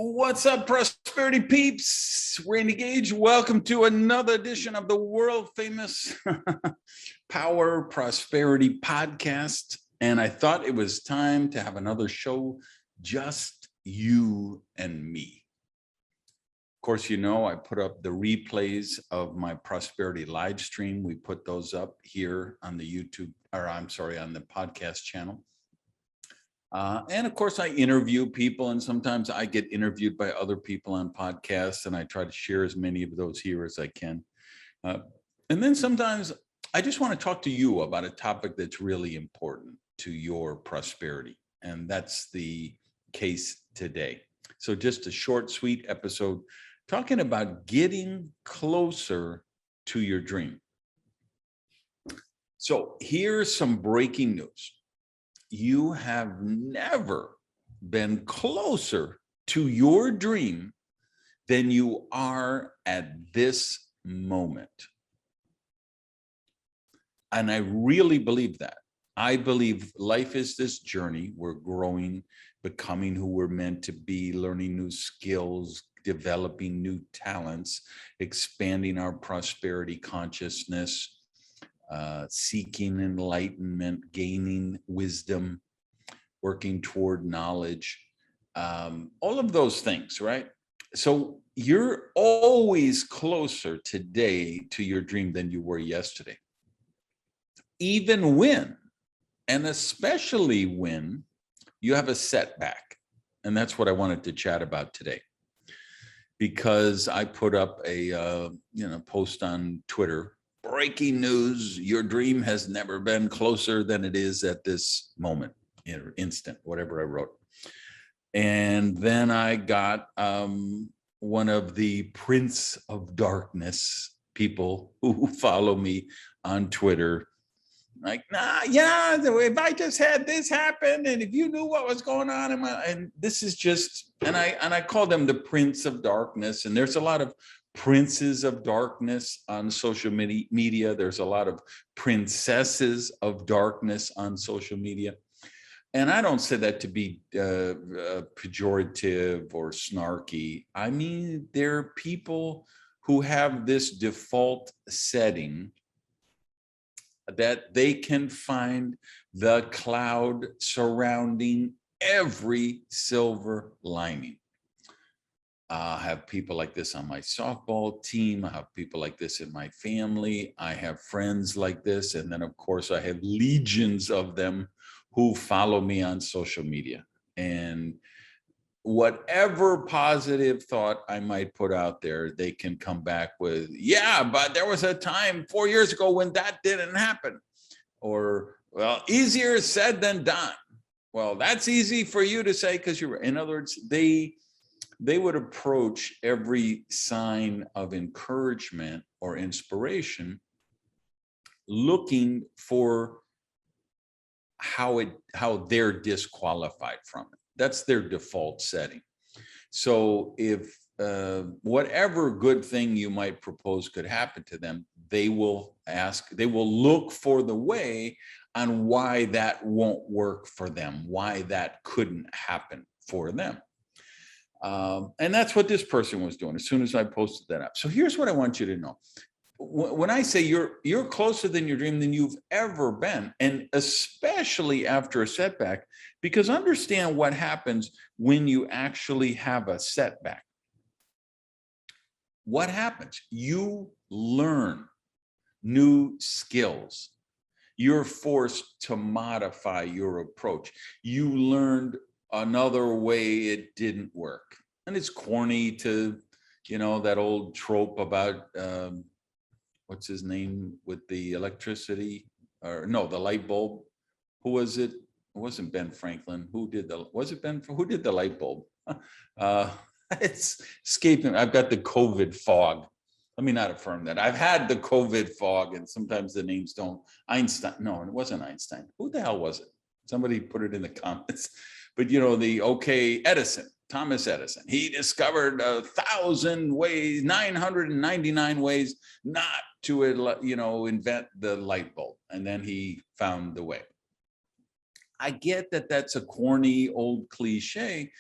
What's up, prosperity peeps? Randy Gage. Welcome to another edition of the world famous Power Prosperity Podcast. And I thought it was time to have another show, just you and me. Of course, you know, I put up the replays of my prosperity live stream. We put those up here on the YouTube, or I'm sorry, on the podcast channel. And of course, I interview people, and sometimes I get interviewed by other people on podcasts, and I try to share as many of those here as I can. And then sometimes I just want to talk to you about a topic that's really important to your prosperity. And that's the case today. So just a short, sweet episode talking about getting closer to your dream. So here's some breaking news. You have never been closer to your dream than you are at this moment. And I really believe that. I believe life is this journey. We're growing, becoming who we're meant to be, learning new skills, developing new talents, expanding our prosperity consciousness, seeking enlightenment, gaining wisdom, working toward knowledge, all of those things, right? So you're always closer today to your dream than you were yesterday. Even when, and especially when, you have a setback. And that's what I wanted to chat about today. Because I put up a post on Twitter. Breaking news, your dream has never been closer than it is at this moment, instant, whatever I wrote. And then I got one of the Prince of Darkness people who follow me on Twitter. Like, if I just had this happen, and if you knew what was going on and this is just, and I call them the Prince of Darkness. And there's a lot of princes of darkness on social media. There's a lot of princesses of darkness on social media. And I don't say that to be pejorative or snarky. I mean, there are people who have this default setting that they can find the cloud surrounding every silver lining. I have people like this on my softball team. I have people like this in my family. I have friends like this. And then, of course, I have legions of them who follow me on social media. And whatever positive thought I might put out there, they can come back with, yeah, but there was a time 4 years ago when that didn't happen. Or, well, easier said than done. Well, that's easy for you to say because you're, in other words, they would approach every sign of encouragement or inspiration looking for how they're disqualified from it. That's their default setting. So if whatever good thing you might propose could happen to them, they will look for the way on why that won't work for them, why that couldn't happen for them. And that's what this person was doing as soon as I posted that up. So here's what I want you to know. When I say you're closer than your dream than you've ever been, and especially after a setback, because understand what happens when you actually have a setback. What happens? You learn new skills. You're forced to modify your approach. You learned another way it didn't work. And it's corny to, that old trope about, what's his name with the electricity, or no, the light bulb. Who was it? It wasn't Ben Franklin. Who did the light bulb? It's escaping. I've got the COVID fog. Let me not affirm that. I've had the COVID fog, and sometimes the names don't. Einstein. No, it wasn't Einstein. Who the hell was it? Somebody put it in the comments. But Edison, Thomas Edison. He discovered 1,000 ways, 999 ways not to, invent the light bulb, and then he found the way. I get that that's a corny old cliche,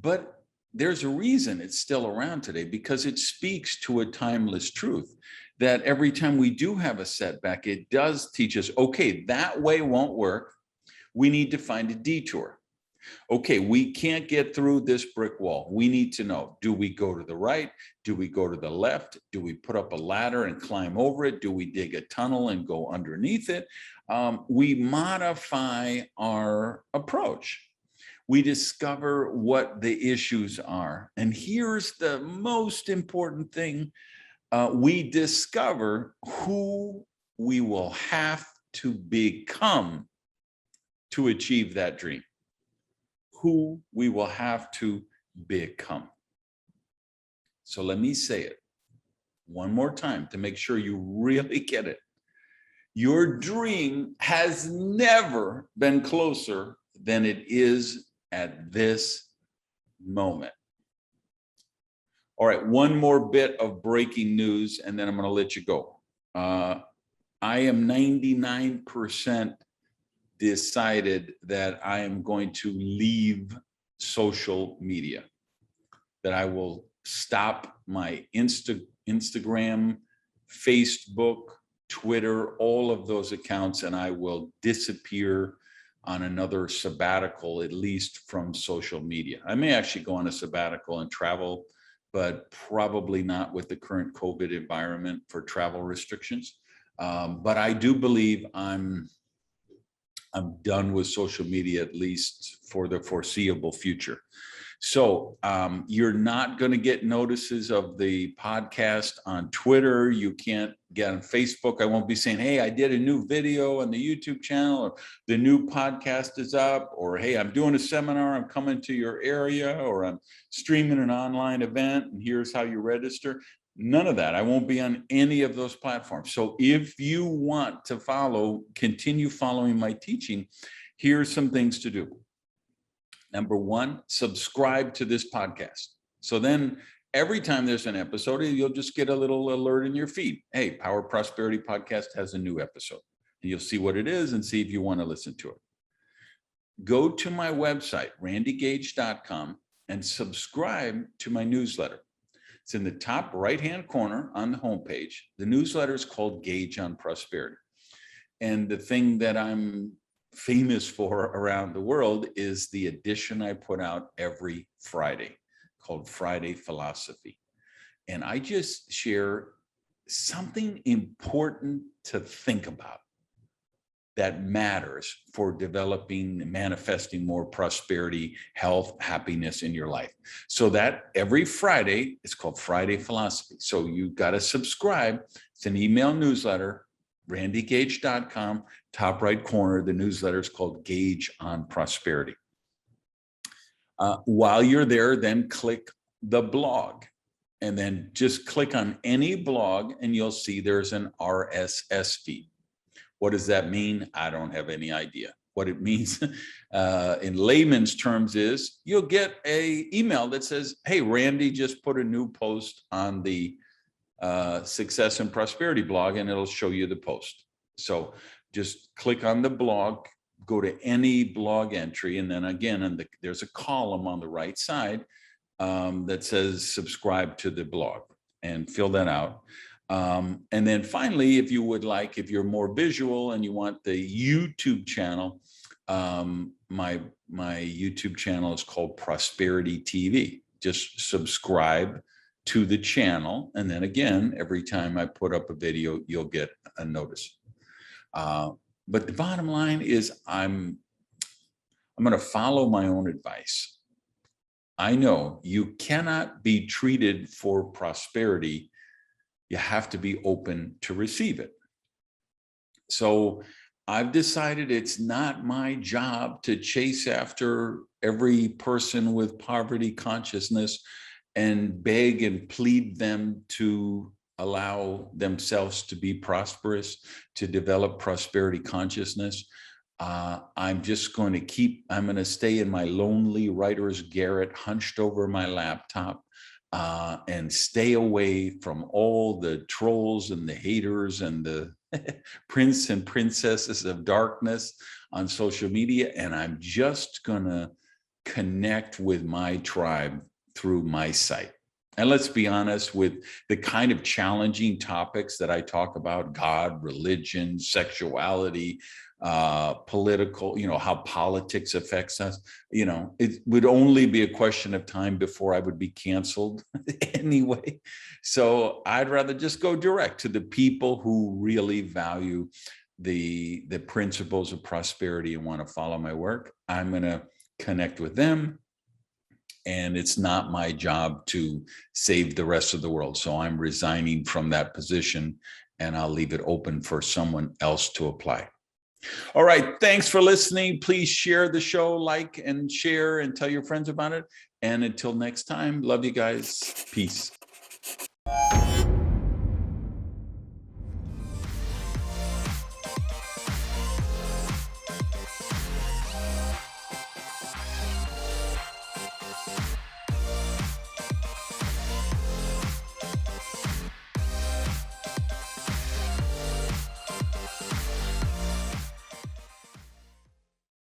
but there's a reason it's still around today, because it speaks to a timeless truth that every time we do have a setback, it does teach us, okay, that way won't work. We need to find a detour. Okay, we can't get through this brick wall. We need to know, do we go to the right? Do we go to the left? Do we put up a ladder and climb over it? Do we dig a tunnel and go underneath it? We modify our approach. We discover what the issues are. And here's the most important thing. We discover who we will have to become to achieve that dream. Who we will have to become. So let me say it one more time to make sure you really get it. Your dream has never been closer than it is at this moment. All right, one more bit of breaking news, and then I'm going to let you go. I am 99% decided that I am going to leave social media, that I will stop my Instagram, Facebook, Twitter, all of those accounts, and I will disappear on another sabbatical, at least from social media. I may actually go on a sabbatical and travel, but probably not with the current COVID environment for travel restrictions. But I do believe I'm done with social media, at least for the foreseeable future. So you're not going to get notices of the podcast on Twitter. You can't get on Facebook. I won't be saying, hey, I did a new video on the YouTube channel, or the new podcast is up, or hey, I'm doing a seminar, I'm coming to your area, or I'm streaming an online event and here's how you register. None of that. I won't be on any of those platforms. So if you want to continue following my teaching, here's some things to do. Number one, subscribe to this podcast. So then every time there's an episode, you'll just get a little alert in your feed. Hey, Power Prosperity Podcast has a new episode. And you'll see what it is and see if you want to listen to it. Go to my website, randygage.com, and subscribe to my newsletter. It's in the top right-hand corner on the homepage. The newsletter is called Gage on Prosperity. And the thing that I'm famous for around the world is the edition I put out every Friday called Friday Philosophy. And I just share something important to think about that matters for developing and manifesting more prosperity, health, happiness in your life. So that every Friday, it's called Friday Philosophy. So you got to subscribe. It's an email newsletter, randygage.com, top right corner. The newsletter is called Gage on Prosperity. While you're there, then click the blog, and then just click on any blog and you'll see there's an RSS feed. What does that mean? I don't have any idea. What it means in layman's terms is you'll get an email that says, hey, Randy just put a new post on the Success and Prosperity blog, and it'll show you the post. So just click on the blog, go to any blog entry, and then again, there's a column on the right side that says subscribe to the blog, and fill that out. And then finally, if you're more visual and you want the YouTube channel, my YouTube channel is called Prosperity TV. Just subscribe to the channel. And then again, every time I put up a video, you'll get a notice. But the bottom line is I'm going to follow my own advice. I know you cannot be treated for prosperity. You have to be open to receive it. So I've decided it's not my job to chase after every person with poverty consciousness and beg and plead them to allow themselves to be prosperous, to develop prosperity consciousness. I'm going to stay in my lonely writer's garret, hunched over my laptop, and stay away from all the trolls and the haters and the prince and princesses of darkness on social media. And I'm just going to connect with my tribe through my site. And let's be honest, with the kind of challenging topics that I talk about, God, religion, sexuality, political, how politics affects us, it would only be a question of time before I would be canceled anyway. So I'd rather just go direct to the people who really value the principles of prosperity and want to follow my work. I'm going to connect with them. And it's not my job to save the rest of the world. So I'm resigning from that position, and I'll leave it open for someone else to apply. All right. Thanks for listening. Please share the show, like and share, and tell your friends about it. And until next time, love you guys. Peace.